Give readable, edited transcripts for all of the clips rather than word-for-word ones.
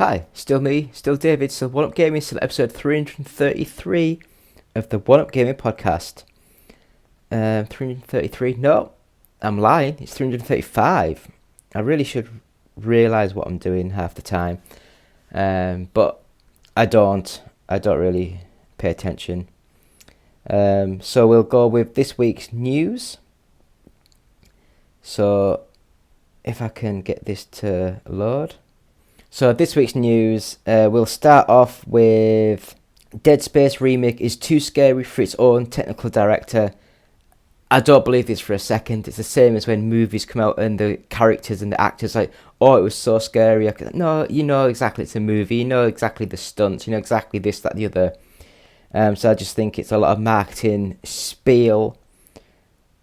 Hi, still me, still David, still One Up Gaming, still episode 333 of the One Up Gaming podcast. 333? No, I'm lying. It's 335. I really should realise what I'm doing half the time, but I don't. I don't really pay attention. So we'll go with this week's news. So if I can get this to load. So this week's news, we'll start off with Dead Space remake is too scary for its own technical director. I don't believe this for a second. It's the same as when movies come out and the characters and the actors like, oh, it was so scary. No, you know exactly it's a movie. You know exactly the stunts. You know exactly this, that, the other. So I just think it's a lot of marketing spiel.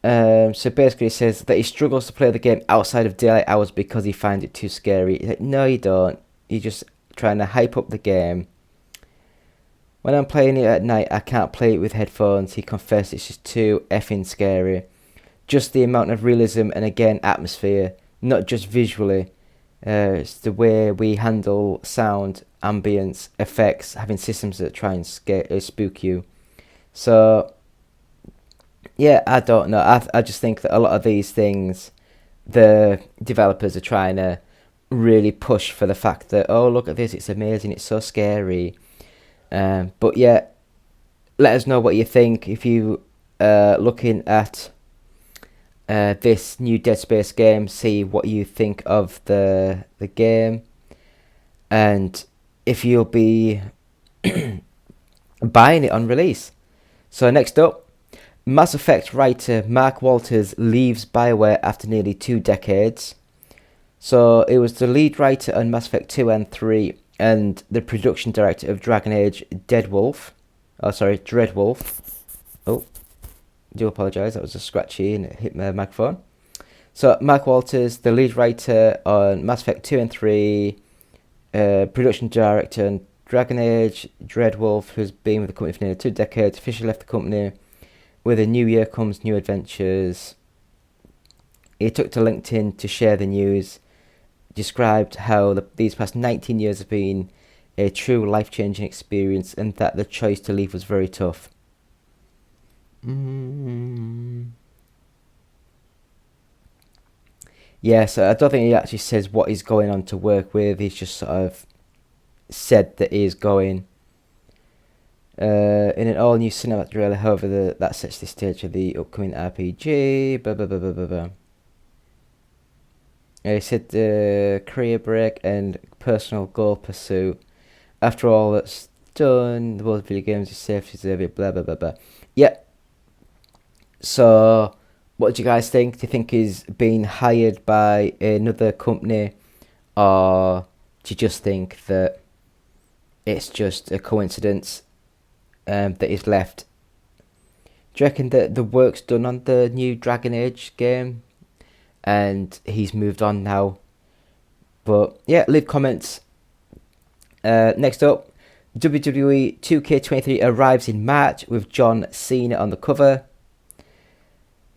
So basically it says that he struggles to play the game outside of daylight hours because he finds it too scary. Like, no, you don't. You're just trying to hype up the game. When I'm playing it at night, I can't play it with headphones. He confessed it's just too effing scary. Just the amount of realism and, again, atmosphere. Not just visually. It's the way we handle sound, ambience, effects, having systems that try and spook you. So yeah, I don't know. I just think that a lot of these things, the developers are trying to really push for the fact that, oh, look at this, it's amazing, it's so scary. But yeah, let us know what you think. If you looking at this new Dead Space game, see what you think of the game, and if you'll be buying it on release. So next up, Mass Effect writer Mark Walters leaves BioWare after nearly 2 decades. So it was the lead writer on Mass Effect 2 and 3 and the production director of Dragon Age Dreadwolf. Oh, do apologise, that was a scratchy and it hit my microphone. So Mark Walters, the lead writer on Mass Effect 2 and 3, production director on Dragon Age Dreadwolf, who's been with the company for nearly 2 decades, officially left the company. With a new year comes new adventures. He took to LinkedIn to share the news, described how these past 19 years have been a true life-changing experience and that the choice to leave was very tough. Yeah, so I don't think he actually says what he's going on to work with. He's just sort of said that he is going. In an all-new cinematic trailer, however, that sets the stage for the upcoming RPG. He said career break and personal goal pursuit. After all that's done, the world of video games is safe to deserve it. Blah blah blah blah. Yeah. So, what do you guys think? Do you think he's being hired by another company, or do you just think that it's just a coincidence? That is left. Do you reckon that the work's done on the new Dragon Age game and he's moved on now? But yeah, leave comments. Next up, WWE 2K23 arrives in March with John Cena on the cover.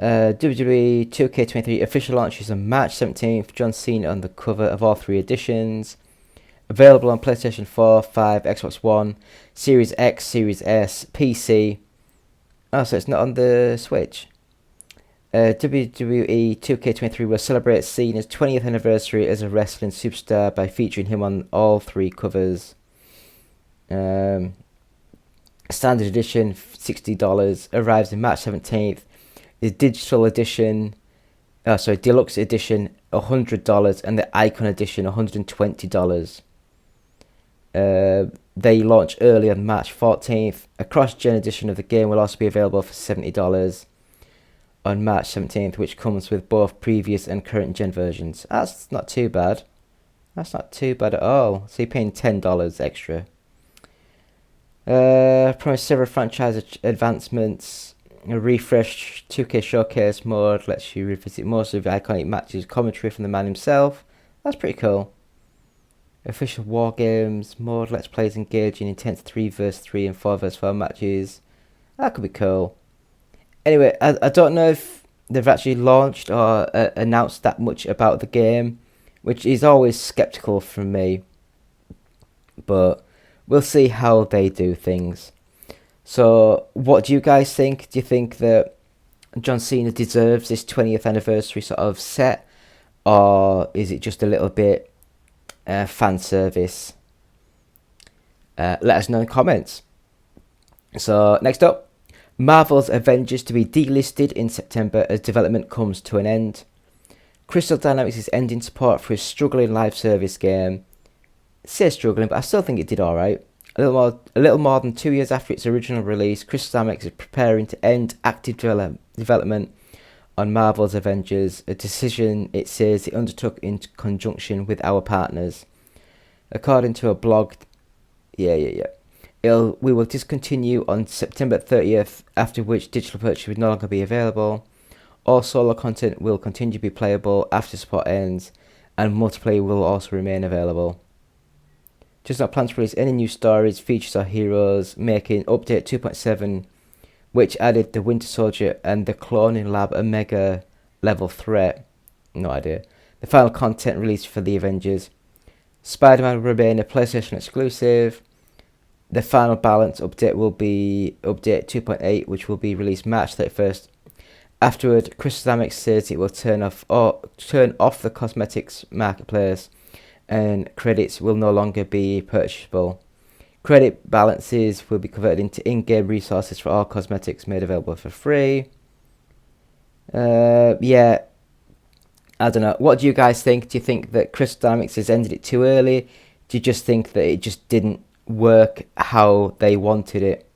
WWE 2K23 official launches on March 17th. John Cena on the cover of all 3 editions. Available on PlayStation 4, 5, Xbox One, Series X, Series S, PC. Oh, so it's not on the Switch. WWE 2K23 will celebrate Cena's 20th anniversary as a wrestling superstar by featuring him on all 3 covers. Standard edition, $60, arrives in March 17th. The digital edition, deluxe edition, $100, and the Icon edition, $120. They launch early on March 14th. A cross-gen edition of the game will also be available for $70 on March 17th, which comes with both previous and current gen versions. That's not too bad. That's not too bad at all. So you're paying $10 extra. Promise several franchise advancements. A refreshed 2K Showcase mode lets you revisit most of the iconic matches, commentary from the man himself. That's pretty cool. Official War Games mode lets players engage in intense 3v3 and 4v4 matches. That could be cool. Anyway, I don't know if they've actually launched or announced that much about the game, which is always skeptical from me. but we'll see how they do things. So, what do you guys think? Do you think that John Cena deserves this 20th anniversary sort of set, or is it just a little bit fan service? Let us know in the comments. So, next up, Marvel's Avengers to be delisted in September as development comes to an end. Crystal Dynamics is ending support for a struggling live service game. It says struggling, but I still think it did alright. A little more than 2 years after its original release, Crystal Dynamics is preparing to end active development on Marvel's Avengers, a decision it says it undertook in conjunction with our partners. According to a blog, we will discontinue on September 30th, after which digital purchase will no longer be available. All solo content will continue to be playable after support ends, and multiplayer will also remain available. Does not plan to release any new stories, features or heroes, making update 2.7, which added the Winter Soldier and the Cloning Lab a mega level threat. No idea. The final content released for the Avengers. Spider-Man will remain a PlayStation exclusive. The final balance update will be update 2.8, which will be released March 31st. Afterward, Crystal Dynamics says it will turn off the cosmetics marketplace, and credits will no longer be purchasable. Credit balances will be converted into in-game resources for all cosmetics made available for free. I don't know. What do you guys think? Do you think that Crystal Dynamics has ended it too early? Do you just think that it just didn't work how they wanted it?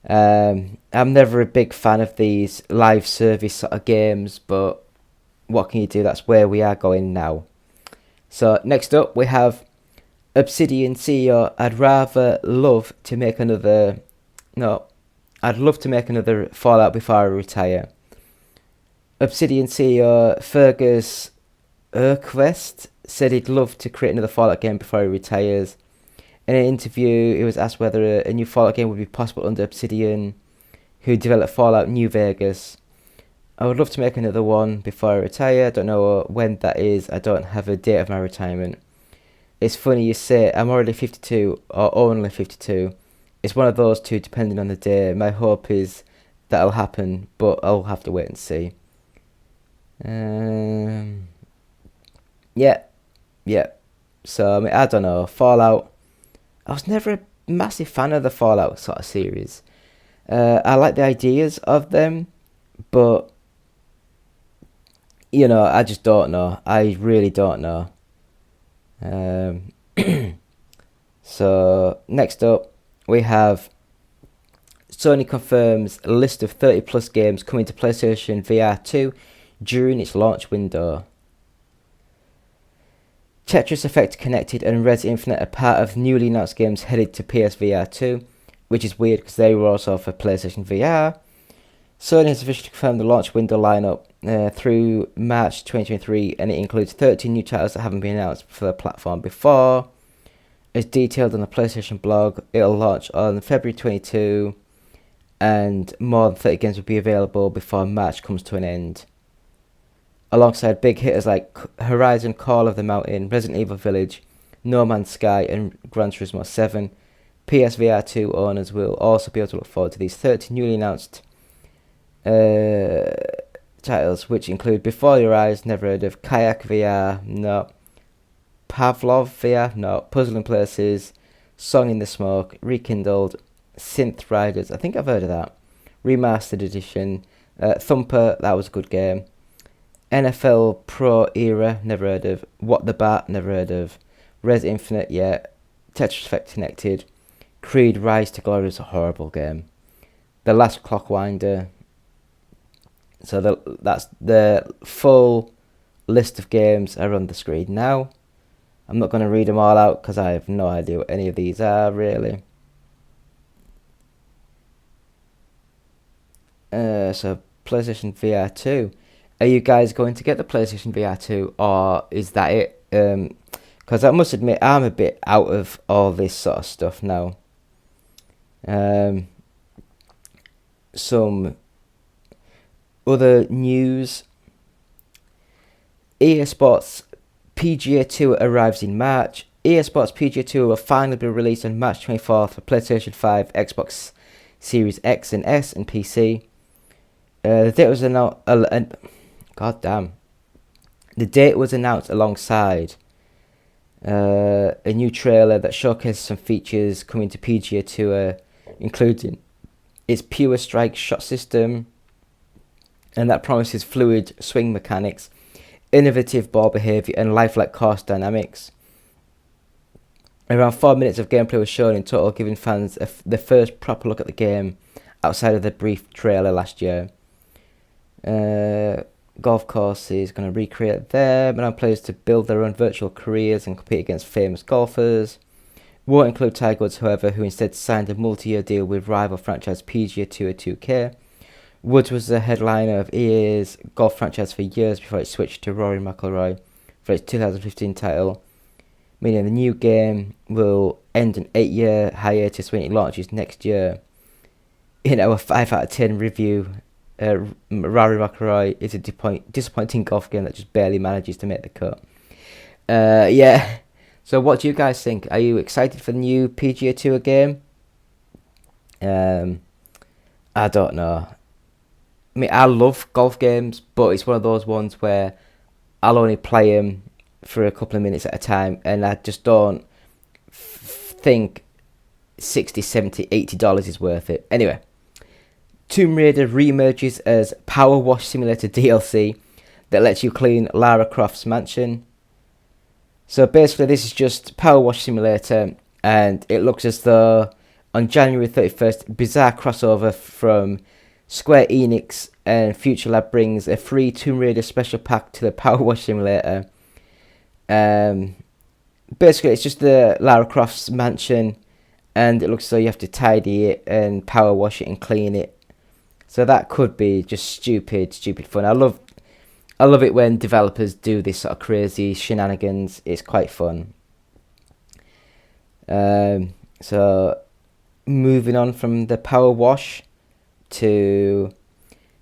I'm never a big fan of these live service sort of games, but what can you do? That's where we are going now. So next up we have Obsidian CEO. I'd love to make another Fallout before I retire. Obsidian CEO Fergus Urquest said he'd love to create another Fallout game before he retires. In an interview, he was asked whether a new Fallout game would be possible under Obsidian, who developed Fallout New Vegas. I would love to make another one before I retire. I don't know when that is. I don't have a date of my retirement. It's funny you say I'm already 52 or only 52. It's one of those two depending on the day. My hope is that'll happen, but I'll have to wait and see. So, I don't know. Fallout. I was never a massive fan of the Fallout sort of series. I like the ideas of them, but I just don't know. I really don't know. So next up we have Sony confirms a list of 30 plus games coming to PlayStation VR 2 during its launch window. Tetris Effect Connected and Res Infinite are part of newly announced games headed to PSVR 2, which is weird because they were also for PlayStation VR. Sony has officially confirmed the launch window lineup through March 2023, and it includes 13 new titles that haven't been announced for the platform before. As detailed on the PlayStation blog, it'll launch on February 22, and more than 30 games will be available before March comes to an end. Alongside big hitters like Horizon Call of the Mountain, Resident Evil Village, No Man's Sky, and Gran Turismo 7, PSVR 2 owners will also be able to look forward to these 30 newly announced titles, which include Before Your Eyes, never heard of, Kayak VR, no, Pavlov VR, no, Puzzle in Places, Song in the Smoke, Rekindled, Synth Riders, I think I've heard of that, Remastered Edition, Thumper, that was a good game, NFL Pro Era, never heard of, What the Bat, never heard of, Res Infinite, yeah, Tetris Effect Connected, Creed Rise to Glory is a horrible game, The Last Clockwinder. So that's the full list of games are on the screen now. I'm not going to read them all out because I have no idea what any of these are really. So PlayStation VR 2. Are you guys going to get the PlayStation VR 2 or is that it? Because I must admit I'm a bit out of all this sort of stuff now. Some other news. EA Sports PGA Tour arrives in March. EA Sports PGA Tour will finally be released on March 24th for PlayStation 5, Xbox Series X and S, and PC. The date was announced. The date was announced alongside a new trailer that showcases some features coming to PGA Tour, including its Pure Strike shot system, and that promises fluid swing mechanics, innovative ball behaviour, and lifelike course dynamics. Around 4 minutes of gameplay was shown in total, giving fans the first proper look at the game outside of the brief trailer last year. Golf courses going to recreate them, allowing players to build their own virtual careers and compete against famous golfers. Won't include Tiger Woods, however, who instead signed a multi-year deal with rival franchise PGA Tour 2K. Woods was the headliner of EA's golf franchise for years before it switched to Rory McIlroy for its 2015 title, meaning the new game will end an 8-year hiatus when it launches next year. In our 5 out of 10 review, Rory McIlroy is a disappointing golf game that just barely manages to make the cut. Yeah. So what do you guys think? Are you excited for the new PGA Tour game? I don't know. I mean, I love golf games, but it's one of those ones where I'll only play them for a couple of minutes at a time, and I just don't think $60, $70, $80 is worth it. Anyway, Tomb Raider re-emerges as Power Wash Simulator DLC that lets you clean Lara Croft's mansion. So basically this is just Power Wash Simulator, and it looks as though on January 31st, bizarre crossover from Square Enix and Future Lab brings a free Tomb Raider special pack to the Power Wash Simulator. Basically it's just the Lara Croft's mansion, and it looks as though you have to tidy it and power wash it and clean it. So that could be just stupid fun. I love it when developers do this sort of crazy shenanigans. It's quite fun. So moving on from the power wash to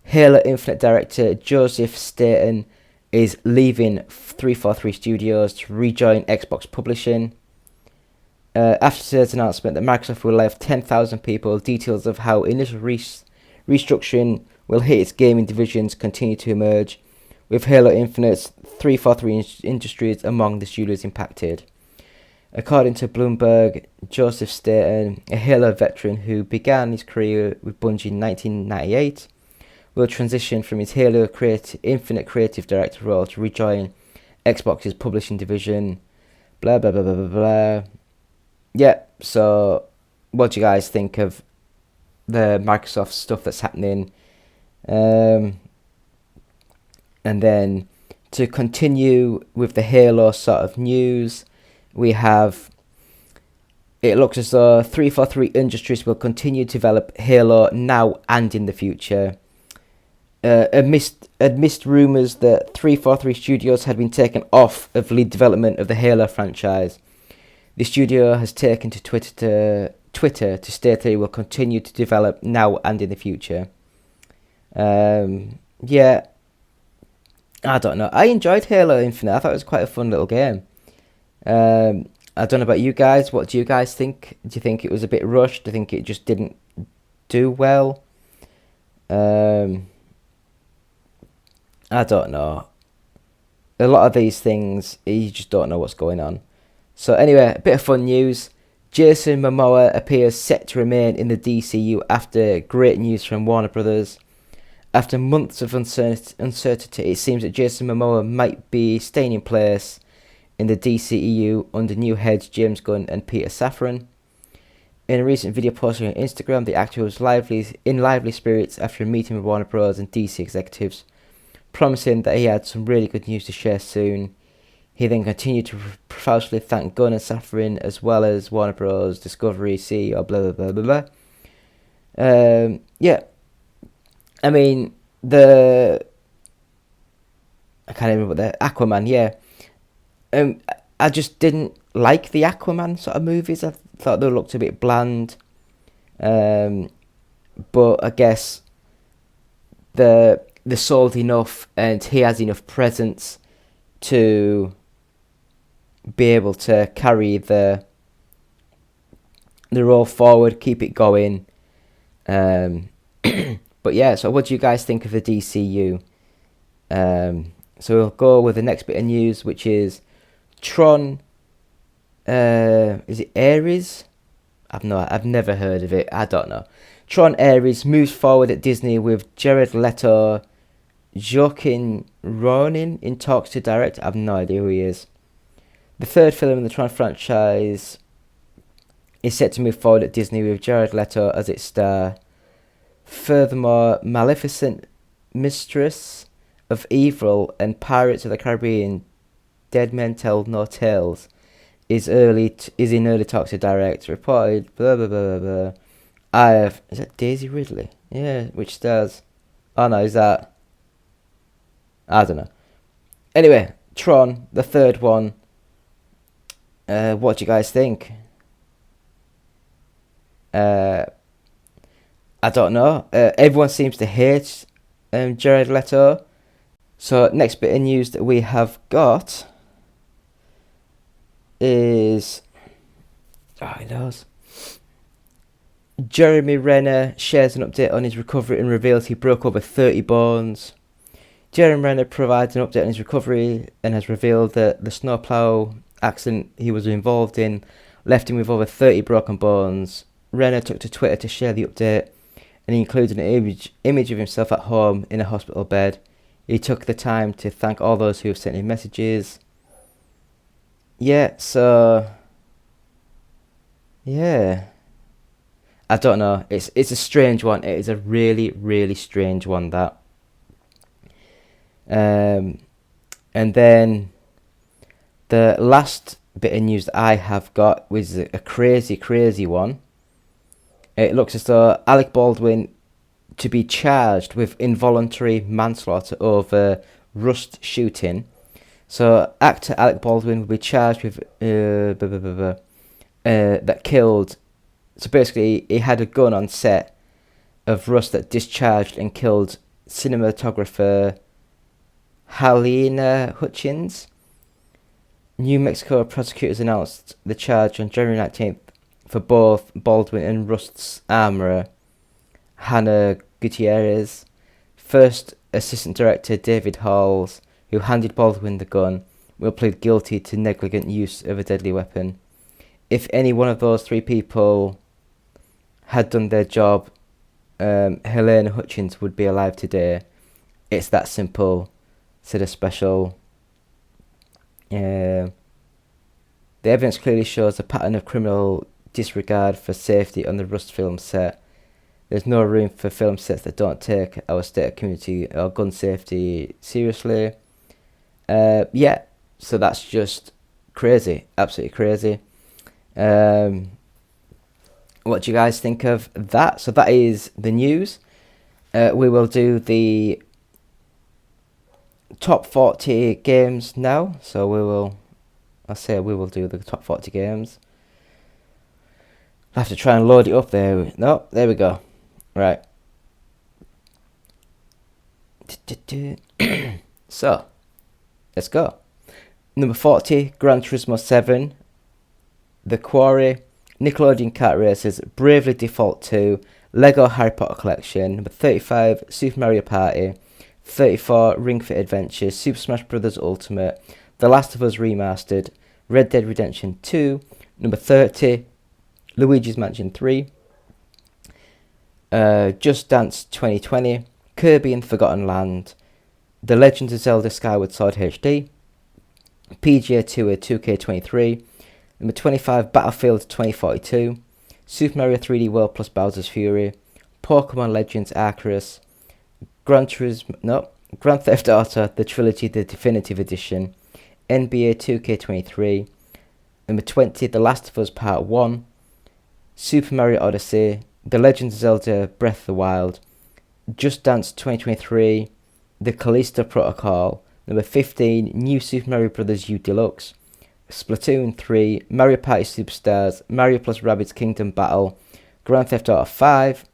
Halo Infinite director Joseph Staten is leaving 343 Studios to rejoin Xbox Publishing. After today's announcement that Microsoft will lay off 10,000 people, details of how initial restructuring will hit its gaming divisions continue to emerge, with Halo Infinite's 343 Industries among the studios impacted. According to Bloomberg, Joseph Staten, a Halo veteran who began his career with Bungie in 1998, will transition from his Halo Infinite creative director role to rejoin Xbox's publishing division. Blah, blah, blah, blah, blah, blah. Yeah, so what do you guys think of the Microsoft stuff that's happening? And then to continue with the Halo sort of news, we have, it looks as though 343 Industries will continue to develop Halo now and in the future. Amidst rumours that 343 Studios had been taken off of lead development of the Halo franchise, the studio has taken to Twitter to state that it will continue to develop now and in the future. Yeah, I don't know. I enjoyed Halo Infinite. I thought it was quite a fun little game. I don't know about you guys. What do you guys think? Do you think it was a bit rushed? Do you think it just didn't do well? I don't know. A lot of these things, you just don't know what's going on. So anyway, a bit of fun news. Jason Momoa appears set to remain in the DCU after great news from Warner Brothers. After months of uncertainty, it seems that Jason Momoa might be staying in place in the DCEU under new heads James Gunn and Peter Safran. In a recent video posted on Instagram, the actor was in lively spirits after a meeting with Warner Bros. And DC executives, promising that he had some really good news to share soon. He then continued to profusely thank Gunn and Safran, as well as Warner Bros. Discovery CEO, blah, blah, blah, blah, blah. Yeah. I mean, I can't remember what the Aquaman, yeah. I just didn't like the Aquaman sort of movies. I thought they looked a bit bland. But I guess they're sold enough and he has enough presence to be able to carry the role forward, keep it going. But yeah, so what do you guys think of the DCU? So we'll go with the next bit of news, which is Tron. Is it Ares? I've never heard of it. I don't know. Tron Ares moves forward at Disney with Jared Leto, Joaquin Ronin in talks to direct. I have no idea who he is. The third film in the Tron franchise is set to move forward at Disney with Jared Leto as its star. Furthermore, Maleficent, Mistress of Evil, and Pirates of the Caribbean, Dead Men Tell No Tales, is in early talks to direct. Reported, blah blah blah blah blah. Is that Daisy Ridley? Yeah, which stars? Oh no, is that? I don't know. Anyway, Tron, the third one. What do you guys think? I don't know. Everyone seems to hate Jared Leto. So next bit of news that we have got is... Oh, he knows. Jeremy Renner shares an update on his recovery and reveals he broke over 30 bones. Jeremy Renner provides an update on his recovery and has revealed that the snowplow accident he was involved in left him with over 30 broken bones. Renner took to Twitter to share the update, and he included an image of himself at home in a hospital bed. He took the time to thank all those who have sent him messages. Yeah, so... Yeah. I don't know. It's a strange one. It is a really, really strange one, that. And then the last bit of news that I have got was a crazy, crazy one. It looks as though Alec Baldwin to be charged with involuntary manslaughter over Rust shooting. So actor Alec Baldwin will be charged with that killed. So basically, he had a gun on set of Rust that discharged and killed cinematographer Halyna Hutchins. New Mexico prosecutors announced the charge on January 19th for both Baldwin and Rust's armourer, Hannah Gutierrez. First assistant director David Halls, who handed Baldwin the gun, will plead guilty to negligent use of a deadly weapon. If any one of those three people had done their job, Helena Hutchins would be alive today. It's that simple, said a special. The evidence clearly shows a pattern of criminal disregard for safety on the Rust film set. There's no room for film sets that don't take our state community or gun safety seriously. Yeah, so that's just crazy, absolutely crazy. What do you guys think of that? So that is the news. We will do the top 40 games now. So we will do the top 40 games. I have to try and load it up there. No, there we go. Right. So, let's go. Number 40, Gran Turismo 7, The Quarry, Nickelodeon Kart Racers, Bravely Default 2, Lego Harry Potter Collection. Number 35, Super Mario Party, 34, Ring Fit Adventure, Super Smash Bros. Ultimate, The Last of Us Remastered, Red Dead Redemption 2. Number 30, Luigi's Mansion 3, Just Dance 2020, Kirby and Forgotten Land, The Legend of Zelda Skyward Sword HD, PGA Tour 2K23, number 25, Battlefield 2042, Super Mario 3D World plus Bowser's Fury, Pokemon Legends Arceus, Grand Theft Auto, The Trilogy, The Definitive Edition, NBA 2K23, number 20, The Last of Us Part 1, Super Mario Odyssey, The Legend of Zelda Breath of the Wild, Just Dance 2023, The Callisto Protocol, number 15, New Super Mario Bros. U Deluxe, Splatoon 3, Mario Party Superstars, Mario plus Rabbids Kingdom Battle, Grand Theft Auto 5,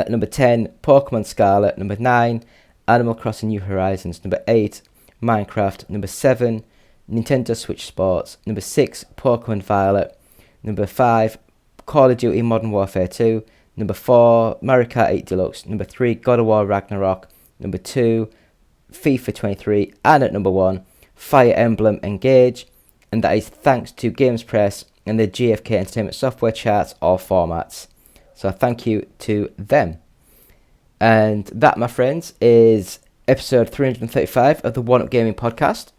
number 10, Pokemon Scarlet, number 9, Animal Crossing New Horizons, number 8, Minecraft, number 7, Nintendo Switch Sports. Number 6, Pokemon Violet. Number 5, Call of Duty Modern Warfare 2. Number 4, Mario Kart 8 Deluxe. Number 3, God of War Ragnarok. Number 2, FIFA 23. And at number 1, Fire Emblem Engage. And that is thanks to Games Press and the GFK Entertainment Software charts, all formats. So thank you to them. And that, my friends, is episode 335 of the One Up Gaming Podcast.